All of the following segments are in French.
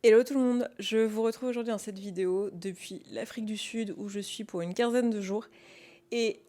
Hello tout le monde, je vous retrouve aujourd'hui dans cette vidéo depuis l'Afrique du Sud où je suis pour une quinzaine de jours et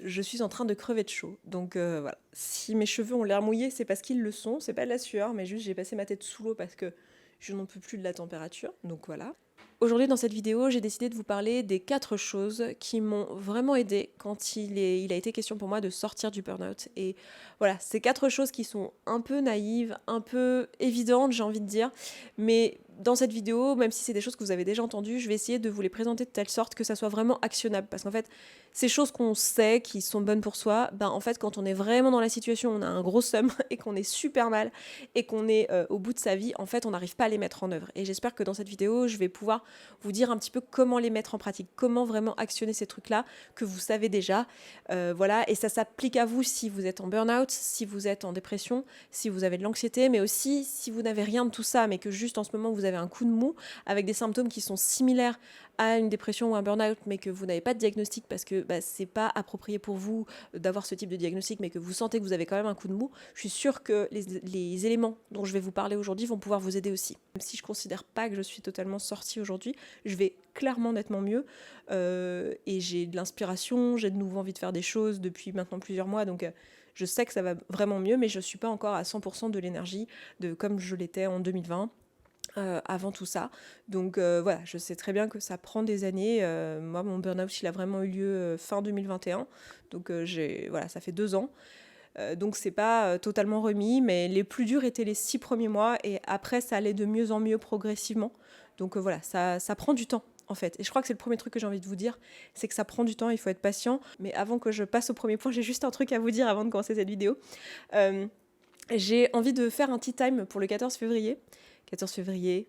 je suis en train de crever de chaud. Donc voilà, si mes cheveux ont l'air mouillés, c'est parce qu'ils le sont, c'est pas de la sueur, mais juste j'ai passé ma tête sous l'eau parce que je n'en peux plus de la température, donc voilà. Aujourd'hui dans cette vidéo, j'ai décidé de vous parler des 4 choses qui m'ont vraiment aidé quand il a été question pour moi de sortir du burn-out. Et voilà, ces 4 choses qui sont un peu naïves, un peu évidentes, j'ai envie de dire, mais dans cette vidéo, même si c'est des choses que vous avez déjà entendues, je vais essayer de vous les présenter de telle sorte que ça soit vraiment actionnable. Parce qu'en fait, ces choses qu'on sait, qui sont bonnes pour soi, ben en fait, quand on est vraiment dans la situation, on a un gros seum et qu'on est super mal et qu'on est au bout de sa vie, en fait, on n'arrive pas à les mettre en œuvre. Et j'espère que dans cette vidéo, je vais pouvoir vous dire un petit peu comment les mettre en pratique, comment vraiment actionner ces trucs-là que vous savez déjà. Voilà, et ça s'applique à vous si vous êtes en burn-out, si vous êtes en dépression, si vous avez de l'anxiété, mais aussi si vous n'avez rien de tout ça, mais que juste en ce moment vous avez un coup de mou avec des symptômes qui sont similaires à une dépression ou un burn-out, mais que vous n'avez pas de diagnostic parce que c'est pas approprié pour vous d'avoir ce type de diagnostic, mais que vous sentez que vous avez quand même un coup de mou, je suis sûre que les éléments dont je vais vous parler aujourd'hui vont pouvoir vous aider aussi. Même si je considère pas que je suis totalement sortie aujourd'hui, je vais clairement nettement mieux et j'ai de l'inspiration, j'ai de nouveau envie de faire des choses depuis maintenant plusieurs mois, donc je sais que ça va vraiment mieux, mais je ne suis pas encore à 100% de l'énergie de comme je l'étais en 2020. Avant tout ça. Donc voilà, je sais très bien que ça prend des années. Moi, mon burn-out, il a vraiment eu lieu fin 2021. Donc voilà, ça fait 2 ans. Donc c'est pas totalement remis, mais les plus durs étaient les 6 premiers mois et après ça allait de mieux en mieux progressivement. Donc voilà, ça prend du temps en fait. Et je crois que c'est le premier truc que j'ai envie de vous dire, c'est que ça prend du temps, il faut être patient. Mais avant que je passe au premier point, j'ai juste un truc à vous dire avant de commencer cette vidéo. Euh, j'ai envie de faire un tea time pour le 14 février. 14 février,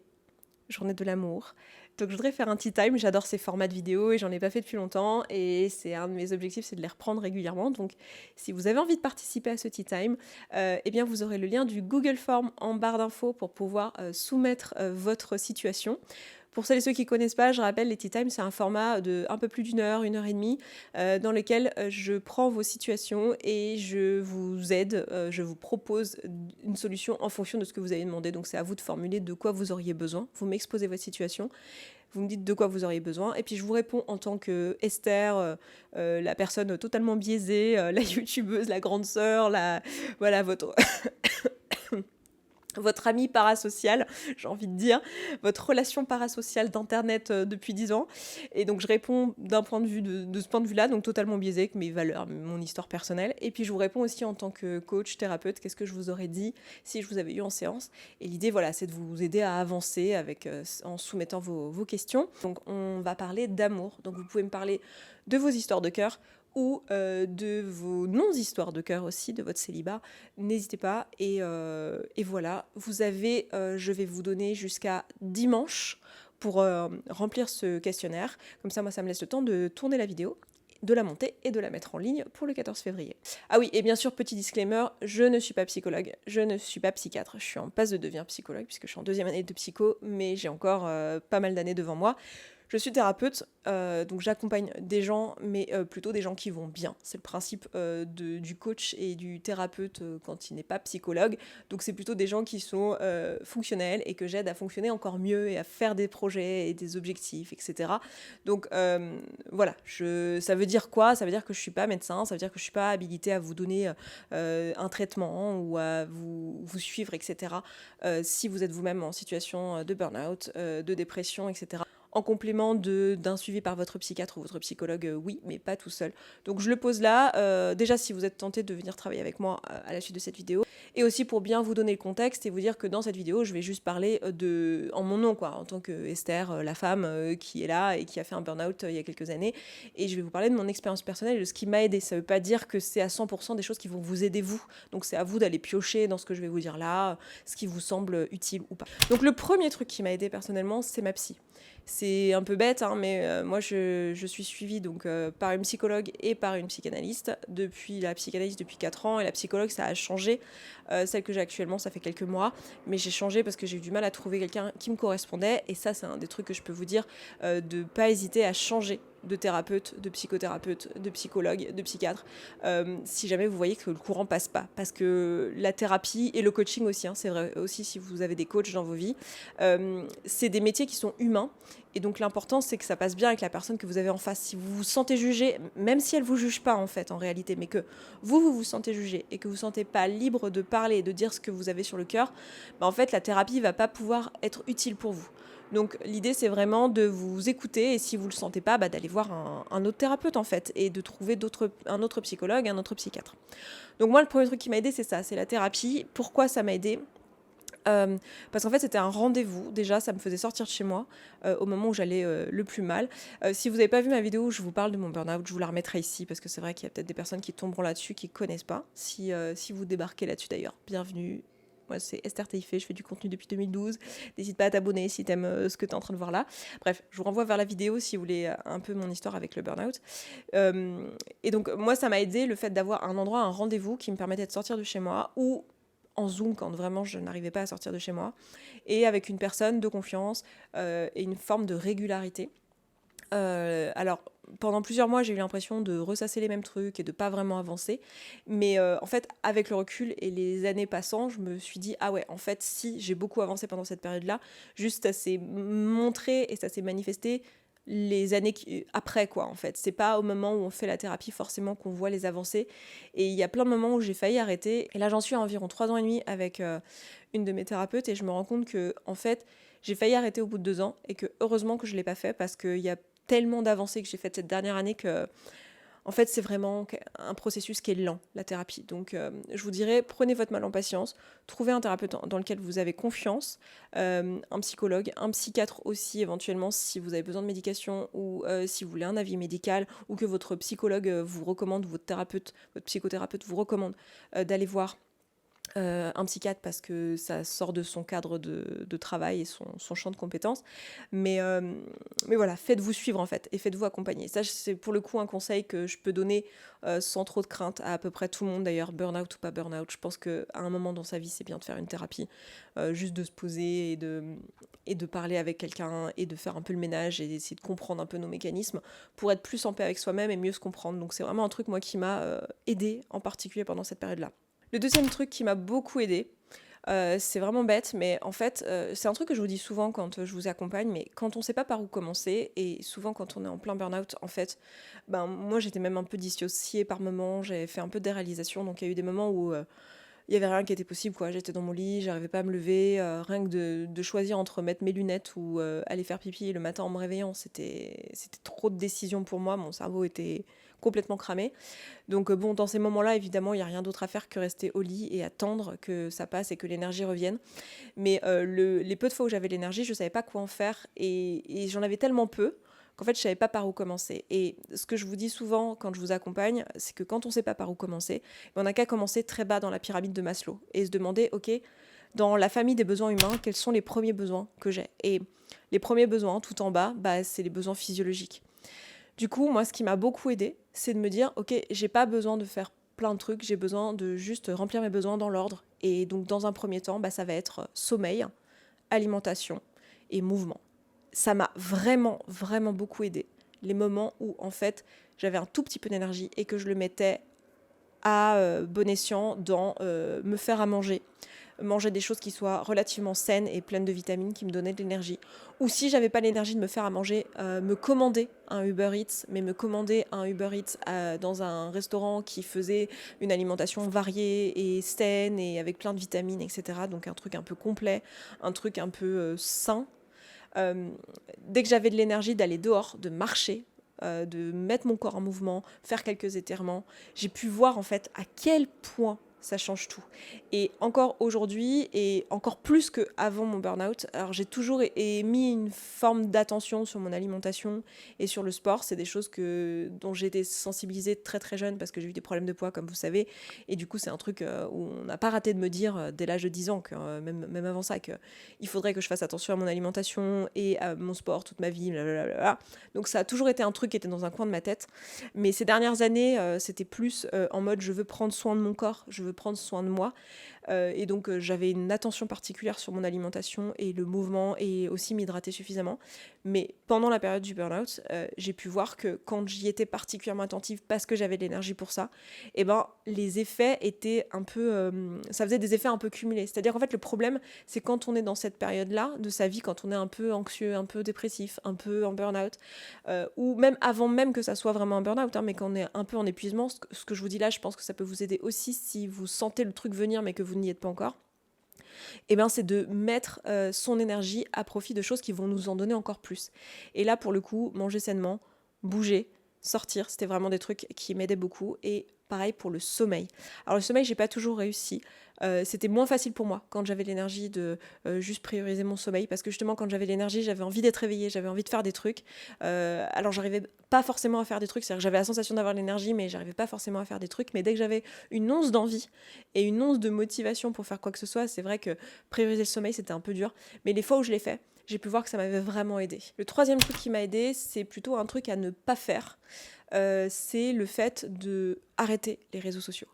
journée de l'amour. Donc je voudrais faire un tea time, j'adore ces formats de vidéos et j'en ai pas fait depuis longtemps et c'est un de mes objectifs, c'est de les reprendre régulièrement. Donc si vous avez envie de participer à ce tea time, eh bien vous aurez le lien du Google Form en barre d'infos pour pouvoir soumettre votre situation. Pour celles et ceux qui ne connaissent pas, je rappelle, les Tea Time, c'est un format de un peu plus d'une heure et demie, dans lequel je prends vos situations et je vous aide, je vous propose une solution en fonction de ce que vous avez demandé. Donc c'est à vous de formuler de quoi vous auriez besoin. Vous m'exposez votre situation, vous me dites de quoi vous auriez besoin, et puis je vous réponds en tant que Esther, la personne totalement biaisée, la youtubeuse, la grande sœur, voilà, votre ami parasocial, j'ai envie de dire, votre relation parasociale d'internet depuis 10 ans. Et donc je réponds d'un point de vue de ce point de vue-là, donc totalement biaisé avec mes valeurs, mon histoire personnelle. Et puis je vous réponds aussi en tant que coach, thérapeute, qu'est-ce que je vous aurais dit si je vous avais eu en séance. Et l'idée, voilà, c'est de vous aider à avancer avec, en soumettant vos questions. Donc on va parler d'amour. Donc vous pouvez me parler de vos histoires de cœur, ou de vos non-histoires de cœur aussi, de votre célibat, n'hésitez pas. Et voilà, vous avez, je vais vous donner jusqu'à dimanche pour remplir ce questionnaire. Comme ça, moi, ça me laisse le temps de tourner la vidéo, de la monter et de la mettre en ligne pour le 14 février. Ah oui, et bien sûr, petit disclaimer, je ne suis pas psychologue, je ne suis pas psychiatre, je suis en passe de devenir psychologue puisque je suis en 2e année de psycho, mais j'ai encore pas mal d'années devant moi. Je suis thérapeute, donc j'accompagne des gens, mais plutôt des gens qui vont bien. C'est le principe du coach et du thérapeute quand il n'est pas psychologue. Donc c'est plutôt des gens qui sont fonctionnels et que j'aide à fonctionner encore mieux et à faire des projets et des objectifs, etc. Donc voilà, ça veut dire quoi? Ça veut dire que je ne suis pas médecin, ça veut dire que je ne suis pas habilitée à vous donner un traitement ou à vous suivre, etc. Si vous êtes vous-même en situation de burn-out, de dépression, etc. En complément d'un suivi par votre psychiatre ou votre psychologue, oui, mais pas tout seul. Donc je le pose là, déjà si vous êtes tenté de venir travailler avec moi à la suite de cette vidéo, et aussi pour bien vous donner le contexte et vous dire que dans cette vidéo, je vais juste parler en mon nom, quoi, en tant que Esther, la femme qui est là et qui a fait un burn-out il y a quelques années, et je vais vous parler de mon expérience personnelle et de ce qui m'a aidé. Ça veut pas dire que c'est à 100% des choses qui vont vous aider vous, donc c'est à vous d'aller piocher dans ce que je vais vous dire là, ce qui vous semble utile ou pas. Donc le premier truc qui m'a aidé personnellement, c'est ma psy. C'est un peu bête, hein, mais moi je suis suivie donc, par une psychologue et par une psychanalyste. Depuis la psychanalyste depuis 4 ans et la psychologue ça a changé. Celle que j'ai actuellement ça fait quelques mois, mais j'ai changé parce que j'ai eu du mal à trouver quelqu'un qui me correspondait. Et ça c'est un des trucs que je peux vous dire, de pas hésiter à changer de thérapeutes, de psychothérapeutes, de psychologues, de psychiatres, si jamais vous voyez que le courant passe pas. Parce que la thérapie et le coaching aussi, hein, c'est vrai aussi si vous avez des coachs dans vos vies, c'est des métiers qui sont humains. Et donc l'important, c'est que ça passe bien avec la personne que vous avez en face. Si vous vous sentez jugé, même si elle ne vous juge pas en fait, en réalité, mais que vous sentez jugé et que vous ne vous sentez pas libre de parler et de dire ce que vous avez sur le cœur, en fait, la thérapie ne va pas pouvoir être utile pour vous. Donc l'idée, c'est vraiment de vous écouter et si vous ne le sentez pas, d'aller voir un autre thérapeute en fait et de trouver un autre psychologue, un autre psychiatre. Donc moi, le premier truc qui m'a aidé, c'est ça, c'est la thérapie. Pourquoi ça m'a aidé ? Parce qu'en fait c'était un rendez-vous, déjà ça me faisait sortir de chez moi au moment où j'allais le plus mal. Si vous n'avez pas vu ma vidéo où je vous parle de mon burn-out, je vous la remettrai ici parce que c'est vrai qu'il y a peut-être des personnes qui tomberont là-dessus qui ne connaissent pas. Si vous débarquez là-dessus d'ailleurs, bienvenue. Moi c'est Esther Taïfé, je fais du contenu depuis 2012. N'hésite pas à t'abonner si t'aimes ce que tu es en train de voir là. Bref, je vous renvoie vers la vidéo si vous voulez un peu mon histoire avec le burn-out. Et donc moi ça m'a aidé le fait d'avoir un endroit, un rendez-vous qui me permettait de sortir de chez moi ou en Zoom quand vraiment je n'arrivais pas à sortir de chez moi, et avec une personne de confiance et une forme de régularité. Alors, pendant plusieurs mois, j'ai eu l'impression de ressasser les mêmes trucs et de pas vraiment avancer, mais en fait, avec le recul et les années passant, je me suis dit, ah ouais, en fait, si, j'ai beaucoup avancé pendant cette période-là, juste ça s'est montré et ça s'est manifesté les années après, quoi, en fait. C'est pas au moment où on fait la thérapie forcément qu'on voit les avancées. Et il y a plein de moments où j'ai failli arrêter. Et là, j'en suis à environ 3 ans et demi avec une de mes thérapeutes et je me rends compte que, en fait, j'ai failli arrêter au bout de 2 ans et que heureusement que je l'ai pas fait parce qu'il y a tellement d'avancées que j'ai faites cette dernière année que en fait, c'est vraiment un processus qui est lent, la thérapie. Donc, je vous dirais, prenez votre mal en patience, trouvez un thérapeute dans lequel vous avez confiance, un psychologue, un psychiatre aussi, éventuellement, si vous avez besoin de médication ou si vous voulez un avis médical ou que votre psychologue vous recommande, votre thérapeute, votre psychothérapeute vous recommande d'aller voir un psychiatre parce que ça sort de son cadre de travail et son champ de compétences. Mais voilà, faites-vous suivre en fait et faites-vous accompagner. Ça, c'est pour le coup un conseil que je peux donner sans trop de crainte à peu près tout le monde d'ailleurs, burn-out ou pas burn-out. Je pense qu'à un moment dans sa vie, c'est bien de faire une thérapie, juste de se poser et de parler avec quelqu'un et de faire un peu le ménage et d'essayer de comprendre un peu nos mécanismes pour être plus en paix avec soi-même et mieux se comprendre. Donc c'est vraiment un truc moi qui m'a aidé en particulier pendant cette période-là. Le deuxième truc qui m'a beaucoup aidé, c'est vraiment bête, mais en fait, c'est un truc que je vous dis souvent quand je vous accompagne, mais quand on ne sait pas par où commencer, et souvent quand on est en plein burn-out, en fait, moi j'étais même un peu dissociée par moments, j'avais fait un peu de déréalisation, donc il y a eu des moments où il n'y avait rien qui était possible, quoi. J'étais dans mon lit, j'arrivais pas à me lever, rien que de choisir entre mettre mes lunettes ou aller faire pipi le matin en me réveillant, c'était trop de décisions pour moi, mon cerveau était complètement cramé. Donc bon, dans ces moments-là, évidemment, il n'y a rien d'autre à faire que rester au lit et attendre que ça passe et que l'énergie revienne. Mais les peu de fois où j'avais l'énergie, je ne savais pas quoi en faire et j'en avais tellement peu qu'en fait, je ne savais pas par où commencer. Et ce que je vous dis souvent quand je vous accompagne, c'est que quand on ne sait pas par où commencer, on n'a qu'à commencer très bas dans la pyramide de Maslow et se demander, ok, dans la famille des besoins humains, quels sont les premiers besoins que j'ai ? Et les premiers besoins, tout en bas, c'est les besoins physiologiques. Du coup, moi, ce qui m'a beaucoup aidé, c'est de me dire, ok, j'ai pas besoin de faire plein de trucs, j'ai besoin de juste remplir mes besoins dans l'ordre. Et donc, dans un premier temps, ça va être sommeil, alimentation et mouvement. Ça m'a vraiment, vraiment beaucoup aidé. Les moments où, en fait, j'avais un tout petit peu d'énergie et que je le mettais à bon escient dans me faire à manger des choses qui soient relativement saines et pleines de vitamines qui me donnaient de l'énergie. Ou si j'avais pas l'énergie de me faire à manger, me commander un Uber Eats, mais me commander un Uber Eats dans un restaurant qui faisait une alimentation variée et saine et avec plein de vitamines, etc. Donc un truc un peu complet, un truc un peu sain. Dès que j'avais de l'énergie d'aller dehors, de marcher, de mettre mon corps en mouvement, faire quelques étirements, j'ai pu voir en fait à quel point ça change tout. Et encore aujourd'hui, et encore plus qu'avant mon burn-out, alors j'ai toujours mis une forme d'attention sur mon alimentation et sur le sport. C'est des choses dont j'ai été sensibilisée très très jeune parce que j'ai eu des problèmes de poids, comme vous savez. Et du coup, c'est un truc où on n'a pas raté de me dire dès l'âge de 10 ans, que, même avant ça, qu'il faudrait que je fasse attention à mon alimentation et à mon sport toute ma vie. Blablabla. Donc ça a toujours été un truc qui était dans un coin de ma tête. Mais ces dernières années, c'était plus en mode je veux prendre soin de mon corps, je veux prendre soin de moi. Et donc j'avais une attention particulière sur mon alimentation et le mouvement et aussi m'hydrater suffisamment. Mais pendant la période du burn-out, j'ai pu voir que quand j'y étais particulièrement attentive parce que j'avais de l'énergie pour ça, et ben les effets étaient un peu... ça faisait des effets un peu cumulés. C'est-à-dire qu'en fait le problème, c'est quand on est dans cette période-là de sa vie, quand on est un peu anxieux, un peu dépressif, un peu en burn-out, ou même avant même que ça soit vraiment un burn-out, hein, mais quand on est un peu en épuisement, ce que je vous dis là, je pense que ça peut vous aider aussi si vous sentez le truc venir mais que vous n'y êtes pas encore, et ben c'est de mettre son énergie à profit de choses qui vont nous en donner encore plus. Et là, pour le coup, manger sainement, bouger, sortir, c'était vraiment des trucs qui m'aidaient beaucoup. Et pareil pour le sommeil. Alors le sommeil, j'ai pas toujours réussi. C'était moins facile pour moi quand j'avais l'énergie de juste prioriser mon sommeil, parce que justement quand j'avais l'énergie, j'avais envie d'être réveillée, j'avais envie de faire des trucs. Alors j'arrivais pas forcément à faire des trucs, c'est-à-dire que j'avais la sensation d'avoir l'énergie, mais j'arrivais pas forcément à faire des trucs. Mais dès que j'avais une once d'envie et une once de motivation pour faire quoi que ce soit, c'est vrai que prioriser le sommeil, c'était un peu dur. Mais les fois où je l'ai fait, j'ai pu voir que ça m'avait vraiment aidé. Le troisième truc qui m'a aidé, c'est plutôt un truc à ne pas faire. C'est le fait de arrêter les réseaux sociaux.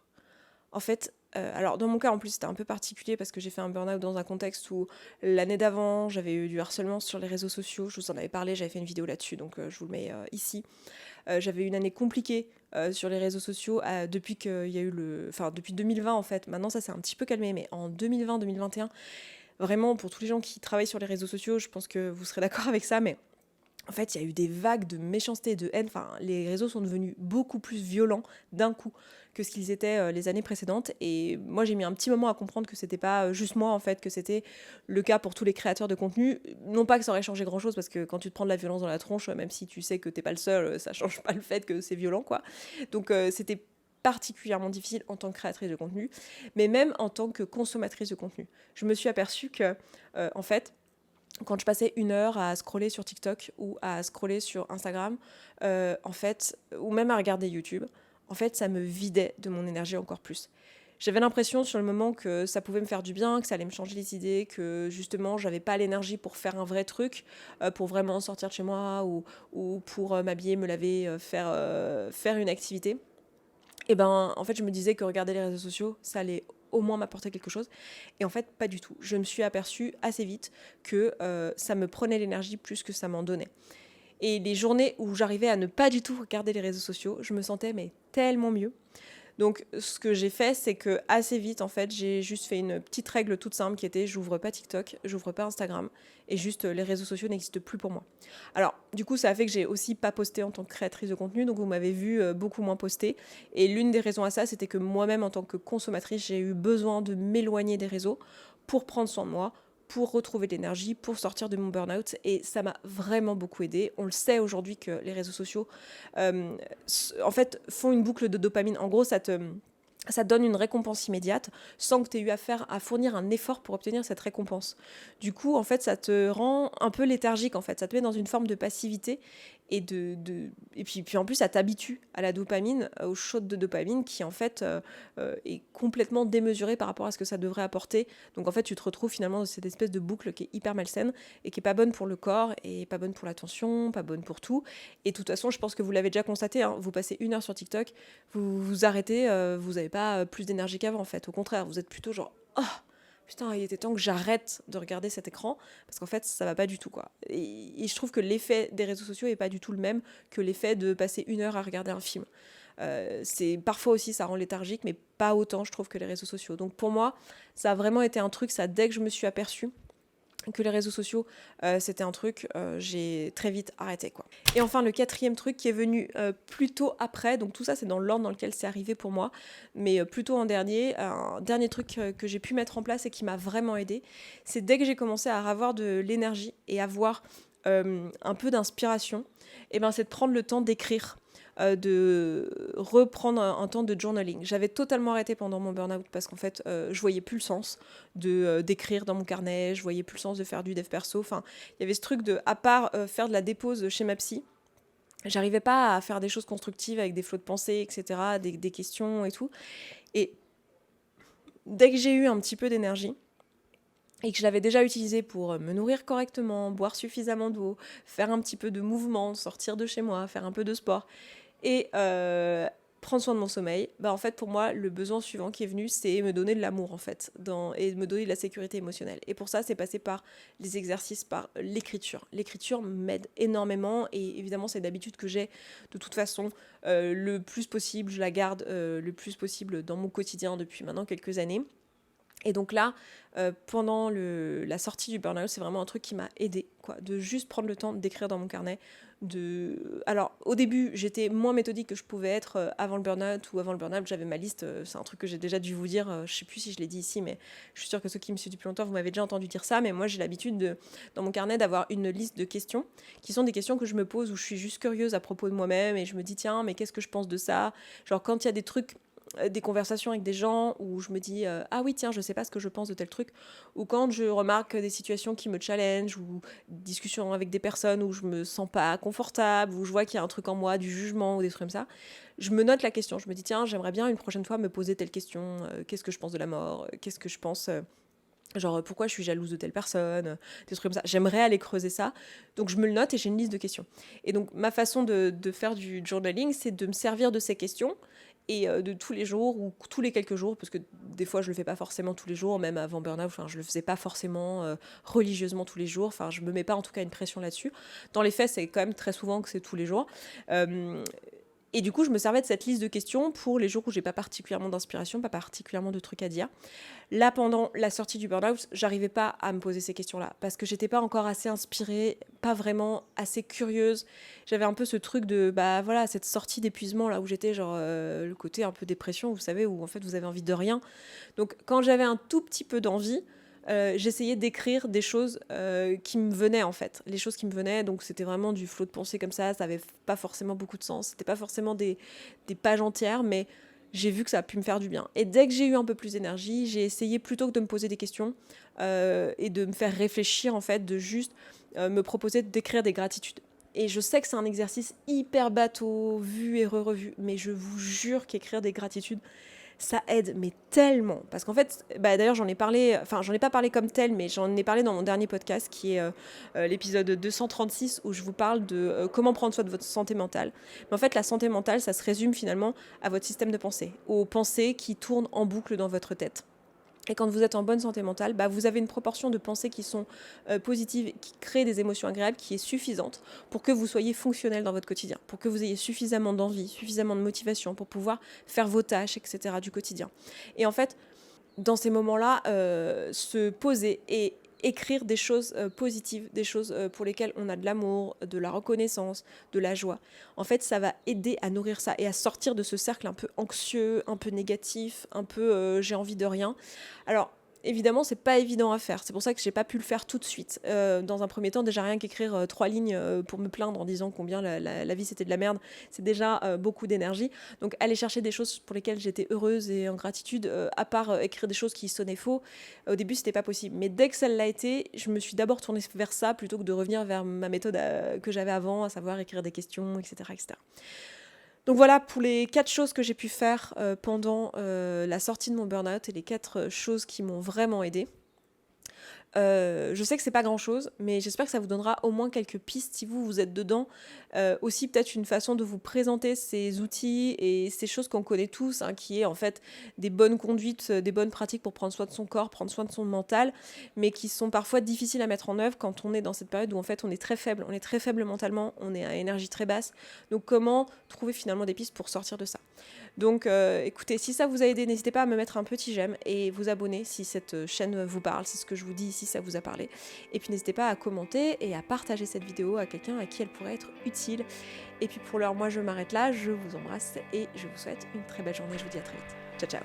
En fait, alors dans mon cas en plus c'était un peu particulier parce que j'ai fait un burn-out dans un contexte où l'année d'avant j'avais eu du harcèlement sur les réseaux sociaux, je vous en avais parlé, j'avais fait une vidéo là-dessus, donc je vous le mets ici. J'avais eu une année compliquée sur les réseaux sociaux depuis qu'il y a eu depuis 2020 en fait. Maintenant ça s'est un petit peu calmé, mais en 2020-2021, vraiment pour tous les gens qui travaillent sur les réseaux sociaux, je pense que vous serez d'accord avec ça, mais en fait, il y a eu des vagues de méchanceté et de haine. Enfin, les réseaux sont devenus beaucoup plus violents d'un coup que ce qu'ils étaient les années précédentes. Et moi, j'ai mis un petit moment à comprendre que c'était pas juste moi, en fait, que c'était le cas pour tous les créateurs de contenu. Non pas que ça aurait changé grand-chose, parce que quand tu te prends de la violence dans la tronche, même si tu sais que t'es pas le seul, ça change pas le fait que c'est violent, quoi. Donc, c'était particulièrement difficile en tant que créatrice de contenu, mais même en tant que consommatrice de contenu. Je me suis aperçue que, en fait, quand je passais 1 heure à scroller sur TikTok ou à scroller sur Instagram, en fait, ou même à regarder YouTube, en fait, ça me vidait de mon énergie encore plus. J'avais l'impression sur le moment que ça pouvait me faire du bien, que ça allait me changer les idées, que justement j'avais pas l'énergie pour faire un vrai truc, pour vraiment sortir de chez moi ou pour m'habiller, me laver, faire une activité. Et ben en fait je me disais que regarder les réseaux sociaux, ça allait au moins m'apporter quelque chose. Et en fait, pas du tout. Je me suis aperçue assez vite que ça me prenait l'énergie plus que ça m'en donnait. Et les journées où j'arrivais à ne pas du tout regarder les réseaux sociaux, je me sentais mais tellement mieux. Donc ce que j'ai fait, c'est que assez vite, en fait, j'ai juste fait une petite règle toute simple qui était j'ouvre pas TikTok, j'ouvre pas Instagram, et juste les réseaux sociaux n'existent plus pour moi. Alors du coup, ça a fait que j'ai aussi pas posté en tant que créatrice de contenu, donc vous m'avez vu beaucoup moins poster. Et l'une des raisons à ça, c'était que moi-même, en tant que consommatrice, j'ai eu besoin de m'éloigner des réseaux pour prendre soin de moi, pour retrouver de l'énergie, pour sortir de mon burn-out. Et ça m'a vraiment beaucoup aidé. On le sait aujourd'hui que les réseaux sociaux, euh, en fait, font une boucle de dopamine. En gros, ça te donne une récompense immédiate sans que tu aies eu à fournir un effort pour obtenir cette récompense. Du coup, en fait, ça te rend un peu léthargique, en fait. Ça te met dans une forme de passivité et puis en plus, ça t'habitue à la dopamine, au shot de dopamine qui, en fait, est complètement démesuré par rapport à ce que ça devrait apporter. Donc, en fait, tu te retrouves finalement dans cette espèce de boucle qui est hyper malsaine et qui est pas bonne pour le corps et pas bonne pour l'attention, pas bonne pour tout. Et de toute façon, je pense que vous l'avez déjà constaté, hein, vous passez 1 heure sur TikTok, vous vous arrêtez, vous n'avez pas plus d'énergie qu'avant en fait. Au contraire, vous êtes plutôt genre oh putain, il était temps que j'arrête de regarder cet écran parce qu'en fait, ça va pas du tout quoi. Et je trouve que l'effet des réseaux sociaux est pas du tout le même que l'effet de passer 1 heure à regarder un film. C'est parfois aussi ça rend léthargique, mais pas autant je trouve que les réseaux sociaux. Donc pour moi, ça a vraiment été un truc, ça dès que je me suis aperçue que les réseaux sociaux, c'était un truc, j'ai très vite arrêté quoi. Et enfin le quatrième truc qui est venu plutôt après, donc tout ça c'est dans l'ordre dans lequel c'est arrivé pour moi, mais plutôt en dernier, un dernier truc que j'ai pu mettre en place et qui m'a vraiment aidé, c'est dès que j'ai commencé à avoir de l'énergie et avoir un peu d'inspiration, et ben c'est de prendre le temps d'écrire, de reprendre un temps de journaling. J'avais totalement arrêté pendant mon burn-out parce qu'en fait, je voyais plus le sens d'écrire dans mon carnet, je voyais plus le sens de faire du dev perso. Enfin, il y avait ce truc de, à part faire de la dépose chez ma psy, j'arrivais pas à faire des choses constructives avec des flots de pensée, etc., des questions et tout. Et dès que j'ai eu un petit peu d'énergie, et que je l'avais déjà utilisé pour me nourrir correctement, boire suffisamment d'eau, faire un petit peu de mouvement, sortir de chez moi, faire un peu de sport, et prendre soin de mon sommeil, en fait pour moi le besoin suivant qui est venu, c'est me donner de l'amour en fait, et me donner de la sécurité émotionnelle. Et pour ça c'est passé par les exercices, par l'écriture. L'écriture m'aide énormément et évidemment c'est d'habitude que j'ai de toute façon le plus possible, je la garde le plus possible dans mon quotidien depuis maintenant quelques années. Et donc là, pendant la sortie du burn-out, c'est vraiment un truc qui m'a aidée, de juste prendre le temps d'écrire dans mon carnet. Alors, au début, j'étais moins méthodique que je pouvais être avant le burn-out ou avant le burn-out. J'avais ma liste, c'est un truc que j'ai déjà dû vous dire, je sais plus si je l'ai dit ici, mais je suis sûre que ceux qui me suivent depuis longtemps, vous m'avez déjà entendu dire ça, mais moi j'ai l'habitude, dans mon carnet, d'avoir une liste de questions, qui sont des questions que je me pose où je suis juste curieuse à propos de moi-même, et je me dis, tiens, mais qu'est-ce que je pense de ça ? Genre, quand il y a des trucs, des conversations avec des gens où je me dis ah oui tiens je sais pas ce que je pense de tel truc, ou quand je remarque des situations qui me challenge, ou discussions avec des personnes où je me sens pas confortable, où je vois qu'il y a un truc en moi, du jugement ou des trucs comme ça, je me note la question, je me dis tiens j'aimerais bien une prochaine fois me poser telle question, qu'est-ce que je pense de la mort, qu'est-ce que je pense genre pourquoi je suis jalouse de telle personne, des trucs comme ça, j'aimerais aller creuser ça, donc je me le note et j'ai une liste de questions. Et donc ma façon de faire du journaling, c'est de me servir de ces questions et de tous les jours ou tous les quelques jours, parce que des fois je le fais pas forcément tous les jours, même avant burn-out, je le faisais pas forcément religieusement tous les jours, je me mets pas en tout cas une pression là-dessus. Dans les faits, c'est quand même très souvent que c'est tous les jours. Et du coup, je me servais de cette liste de questions pour les jours où j'ai pas particulièrement d'inspiration, pas particulièrement de trucs à dire. Là, pendant la sortie du burn-out, j'arrivais pas à me poser ces questions-là, parce que j'étais pas encore assez inspirée, pas vraiment assez curieuse. J'avais un peu ce truc de, cette sortie d'épuisement, là où j'étais, le côté un peu dépression, vous savez, où en fait vous avez envie de rien. Donc quand j'avais un tout petit peu d'envie, j'essayais d'écrire des choses qui me venaient en fait, les choses qui me venaient, donc c'était vraiment du flot de pensée comme ça avait pas forcément beaucoup de sens, c'était pas forcément des pages entières, mais j'ai vu que ça a pu me faire du bien. Et dès que j'ai eu un peu plus d'énergie, j'ai essayé, plutôt que de me poser des questions et de me faire réfléchir en fait, de juste me proposer d'écrire des gratitudes. Et je sais que c'est un exercice hyper bateau, vu et revu, mais je vous jure qu'écrire des gratitudes, ça aide, mais tellement. Parce qu'en fait, d'ailleurs, j'en ai pas parlé comme tel, mais j'en ai parlé dans mon dernier podcast, qui est l'épisode 236, où je vous parle de comment prendre soin de votre santé mentale. Mais en fait, la santé mentale, ça se résume finalement à votre système de pensée, aux pensées qui tournent en boucle dans votre tête. Et quand vous êtes en bonne santé mentale, vous avez une proportion de pensées qui sont positives, qui créent des émotions agréables, qui est suffisante pour que vous soyez fonctionnel dans votre quotidien, pour que vous ayez suffisamment d'envie, suffisamment de motivation pour pouvoir faire vos tâches, etc. du quotidien. Et en fait, dans ces moments-là, se poser et écrire des choses positives, des choses pour lesquelles on a de l'amour, de la reconnaissance, de la joie. En fait, ça va aider à nourrir ça et à sortir de ce cercle un peu anxieux, un peu négatif, un peu j'ai envie de rien. Alors, évidemment, c'est pas évident à faire. C'est pour ça que j'ai pas pu le faire tout de suite. Dans un premier temps, déjà rien qu'écrire 3 lignes pour me plaindre en disant combien la vie c'était de la merde, c'est déjà beaucoup d'énergie. Donc aller chercher des choses pour lesquelles j'étais heureuse et en gratitude, à part écrire des choses qui sonnaient faux, au début c'était pas possible. Mais dès que ça l'a été, je me suis d'abord tournée vers ça plutôt que de revenir vers ma méthode que j'avais avant, à savoir écrire des questions, etc. etc. Donc voilà pour les 4 choses que j'ai pu faire pendant la sortie de mon burn-out et les 4 choses qui m'ont vraiment aidée. Je sais que c'est pas grand chose, mais j'espère que ça vous donnera au moins quelques pistes si vous êtes dedans. Aussi peut-être une façon de vous présenter ces outils et ces choses qu'on connaît tous, qui est en fait des bonnes conduites, des bonnes pratiques pour prendre soin de son corps, prendre soin de son mental, mais qui sont parfois difficiles à mettre en œuvre quand on est dans cette période où en fait on est très faible mentalement, on est à énergie très basse. Donc comment trouver finalement des pistes pour sortir de ça ? Donc écoutez, si ça vous a aidé, n'hésitez pas à me mettre un petit j'aime et vous abonner si cette chaîne vous parle, si ce que je vous dis ici ça vous a parlé. Et puis n'hésitez pas à commenter et à partager cette vidéo à quelqu'un à qui elle pourrait être utile. Et puis pour l'heure, moi je m'arrête là, je vous embrasse et je vous souhaite une très belle journée, je vous dis à très vite. Ciao ciao.